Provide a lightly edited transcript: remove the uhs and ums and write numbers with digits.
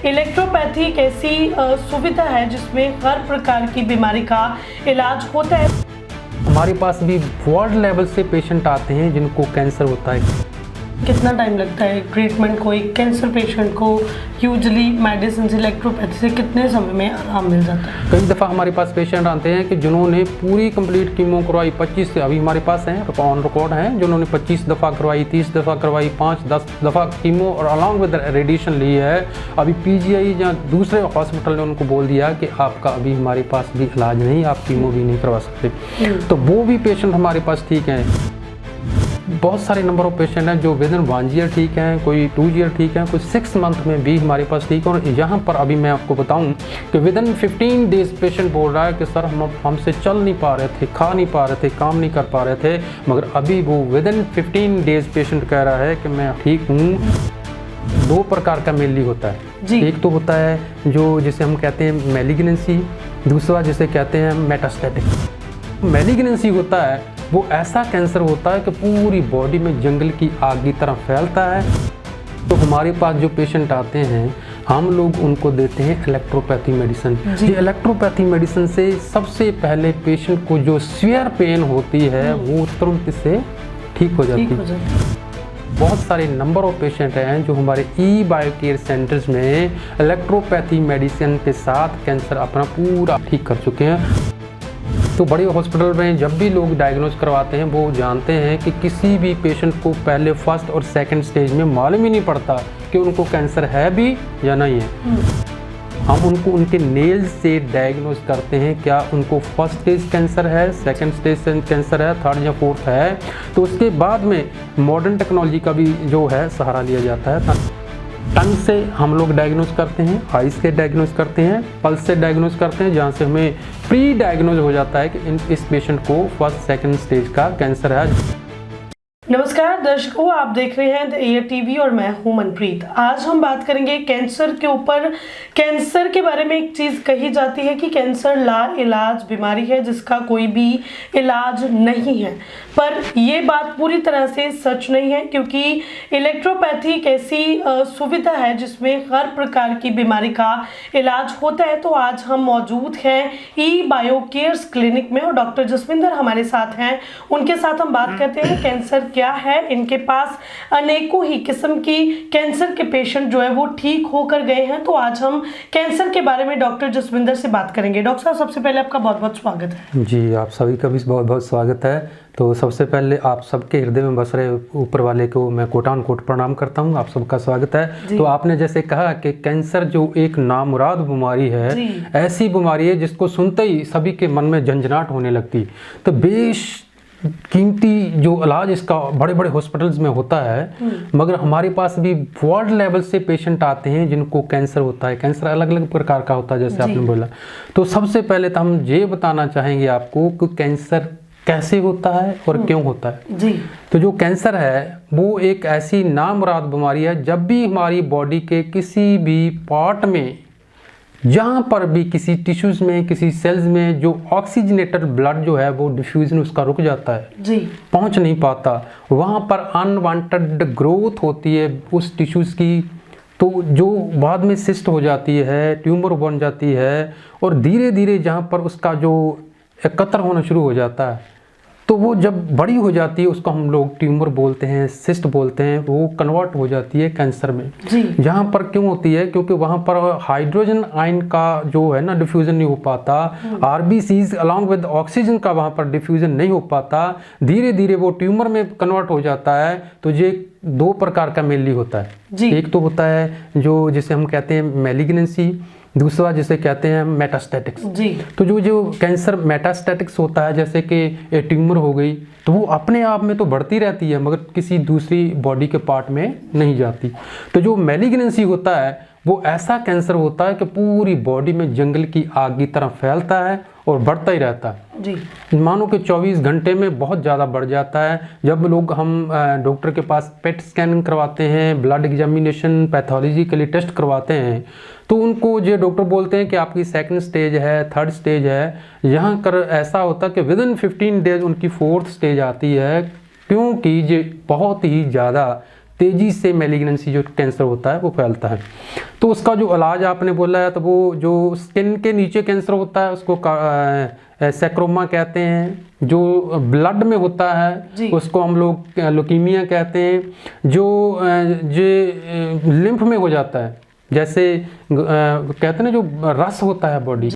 Electropathy एक ऐसी सुविधा है जिसमें हर प्रकार की बीमारी का इलाज होता है। हमारे पास भी वर्ल्ड लेवल से पेशेंट आते हैं जिनको कैंसर होता है। कितना टाइम लगता है ट्रीटमेंट को? एक कैंसर पेशेंट को यूजली मेडिसिन इलेक्ट्रोपैथी से कितने समय में आराम मिल जाता है? कई दफ़ा हमारे पास पेशेंट आते हैं कि जिन्होंने पूरी कंप्लीट कीमो करवाई, 25 अभी हमारे पास हैं ऑन रिकॉर्ड हैं, जिन्होंने 25 दफ़ा करवाई, 30 दफ़ा करवाई, 5-10 दफ़ा कीमो और अलॉन्ग विद रेडिएशन ली है। अभी पीजीआई या दूसरे हॉस्पिटल ने उनको बोल दिया कि आपका अभी हमारे पास भी इलाज नहीं, आप कीमो भी नहीं करवा सकते, तो वो भी पेशेंट हमारे पास ठीक हैं। बहुत सारे नंबर ऑफ पेशेंट हैं जो विद इन 1 ईयर ठीक हैं, कोई 2 ईयर ठीक हैं, कोई 6 मंथ में भी हमारे पास ठीक है। और यहाँ पर अभी मैं आपको बताऊं कि विद इन 15 डेज पेशेंट बोल रहा है कि सर हमसे चल नहीं पा रहे थे, खा नहीं पा रहे थे, काम नहीं कर पा रहे थे, मगर अभी वो विद इन 15 डेज पेशेंट कह रहा है कि मैं ठीक हूँ। 2 प्रकार का मेनली होता है जी। एक तो होता है जो जिसे हम कहते हैं मैलिग्नेंसी, दूसरा जिसे कहते हैं मेटास्टैटिक। मैलिग्नेंसी होता है वो ऐसा कैंसर होता है कि पूरी बॉडी में जंगल की आग की तरह फैलता है। तो हमारे पास जो पेशेंट आते हैं हम लोग उनको देते हैं इलेक्ट्रोपैथी मेडिसिन। ये इलेक्ट्रोपैथी मेडिसिन से सबसे पहले पेशेंट को जो सीवियर पेन होती है वो तुरंत से ठीक हो जाती है। बहुत सारे नंबर ऑफ पेशेंट हैं जो हमारे ई बायो केयर सेंटर्स में इलेक्ट्रोपैथी मेडिसिन के साथ कैंसर अपना पूरा ठीक कर चुके हैं। तो बड़े हॉस्पिटल में जब भी लोग डायग्नोज करवाते हैं वो जानते हैं कि किसी भी पेशेंट को पहले फर्स्ट और सेकंड स्टेज में मालूम ही नहीं पड़ता कि उनको कैंसर है भी या नहीं है। हम उनको उनके नेल्स से डायग्नोज करते हैं, क्या उनको फर्स्ट स्टेज कैंसर है, सेकंड स्टेज कैंसर है, थर्ड या फोर्थ है। तो उसके बाद में मॉडर्न टेक्नोलॉजी का भी जो है सहारा लिया जाता है। टंग से हम लोग डायग्नोज करते हैं, आइज से डायग्नोज करते हैं, पल्स से डायग्नोज करते हैं, जहाँ से हमें प्री डायग्नोज हो जाता है कि इस पेशेंट को फर्स्ट सेकंड स्टेज का कैंसर है। नमस्कार दर्शकों, आप देख रहे हैं द एयर टीवी और मैं हूं मनप्रीत। आज हम बात करेंगे कैंसर के ऊपर। कैंसर के बारे में एक चीज़ कही जाती है कि कैंसर लाइलाज बीमारी है जिसका कोई भी इलाज नहीं है, पर यह बात पूरी तरह से सच नहीं है, क्योंकि इलेक्ट्रोपैथी एक ऐसी सुविधा है जिसमें हर प्रकार की बीमारी का इलाज होता है। तो आज हम मौजूद हैं ई बायो केयर्स क्लिनिक में और डॉक्टर जसविंदर हमारे साथ हैं। उनके साथ हम बात करते हैं कैंसर क्या है। इनके पास अनेकों ही किस्म की कैंसर के पेशेंट जो है वो ठीक होकर गए हैं। तो आज हम कैंसर के बारे में डॉक्टर जसविंदर से बात करेंगे। डॉक्टर साहब, सबसे पहले आपका बहुत बहुत स्वागत है। जी, आप सभी का भी बहुत बहुत स्वागत है। तो सबसे पहले आप सबके हृदय में बस रहे ऊपर वाले को मैं कोटान कोट प्रणाम करता हूँ। आप सबका स्वागत है। तो आपने जैसे कहा कि कैंसर जो एक नामुराद बीमारी है, ऐसी बीमारी है जिसको सुनते ही सभी के मन में झंझनाहट होने लगती। तो कीमती जो इलाज इसका बड़े बड़े हॉस्पिटल्स में होता है, मगर हमारे पास भी वर्ल्ड लेवल से पेशेंट आते हैं जिनको कैंसर होता है। कैंसर अलग अलग प्रकार का होता है जैसे आपने बोला। तो सबसे पहले तो हम ये बताना चाहेंगे आपको कि कैंसर कैसे होता है और क्यों होता है। जी। तो जो कैंसर है वो एक ऐसी नामुराद बीमारी है, जब भी हमारी बॉडी के किसी भी पार्ट में, जहाँ पर भी किसी टिश्यूज में, किसी सेल्स में जो ऑक्सीजनेटेड ब्लड जो है वो डिफ्यूजन उसका रुक जाता है, जी, पहुँच नहीं पाता, वहाँ पर अनवांटेड ग्रोथ होती है उस टिश्यूज की, तो जो बाद में सिस्ट हो जाती है, ट्यूमर बन जाती है, और धीरे धीरे जहाँ पर उसका जो एकत्र होना शुरू हो जाता है, तो वो जब बड़ी हो जाती है उसको हम लोग ट्यूमर बोलते हैं, सिस्ट बोलते हैं, वो कन्वर्ट हो जाती है कैंसर में। जी। जहाँ पर क्यों होती है? क्योंकि वहाँ पर हाइड्रोजन आयन का जो है ना डिफ्यूजन नहीं हो पाता, आरबीसीज अलॉन्ग विद ऑक्सीजन का वहाँ पर डिफ्यूजन नहीं हो पाता, धीरे धीरे वो ट्यूमर में कन्वर्ट हो जाता है। तो ये 2 प्रकार का मेनली होता है। जी। एक तो होता है जो जिसे हम कहते हैं मैलिग्नेंसी, दूसरा जिसे कहते हैं मेटास्टैटिक्स। जी। तो जो कैंसर मेटास्टैटिक्स होता है, जैसे कि ट्यूमर हो गई, तो वो अपने आप में तो बढ़ती रहती है मगर किसी दूसरी बॉडी के पार्ट में नहीं जाती। तो जो मैलिग्नेंसी होता है वो ऐसा कैंसर होता है कि पूरी बॉडी में जंगल की आग की तरह फैलता है और बढ़ता ही रहता है। जी। मानो कि 24 घंटे में बहुत ज़्यादा बढ़ जाता है। जब लोग हम डॉक्टर के पास पेट स्कैनिंग करवाते हैं, ब्लड एग्जामिनेशन, पैथोलॉजी के लिए टेस्ट करवाते हैं, तो उनको ये डॉक्टर बोलते हैं कि आपकी सेकंड स्टेज है, थर्ड स्टेज है। यहाँ कर ऐसा होता है कि विद इन 15 डेज उनकी 4th स्टेज आती है, क्योंकि ये बहुत ही ज़्यादा तेज़ी से मैलिग्नेंसी जो कैंसर होता है वो फैलता है। तो उसका जो इलाज आपने बोला है, तो वो जो स्किन के नीचे कैंसर होता है उसको सैक्रोमा कहते हैं। जो ब्लड में होता जी। है उसको हम लोग ल्यूकीमिया कहते हैं। जो लिम्फ में हो जाता है, जैसे कहते हैं ना जो रस होता है बॉडी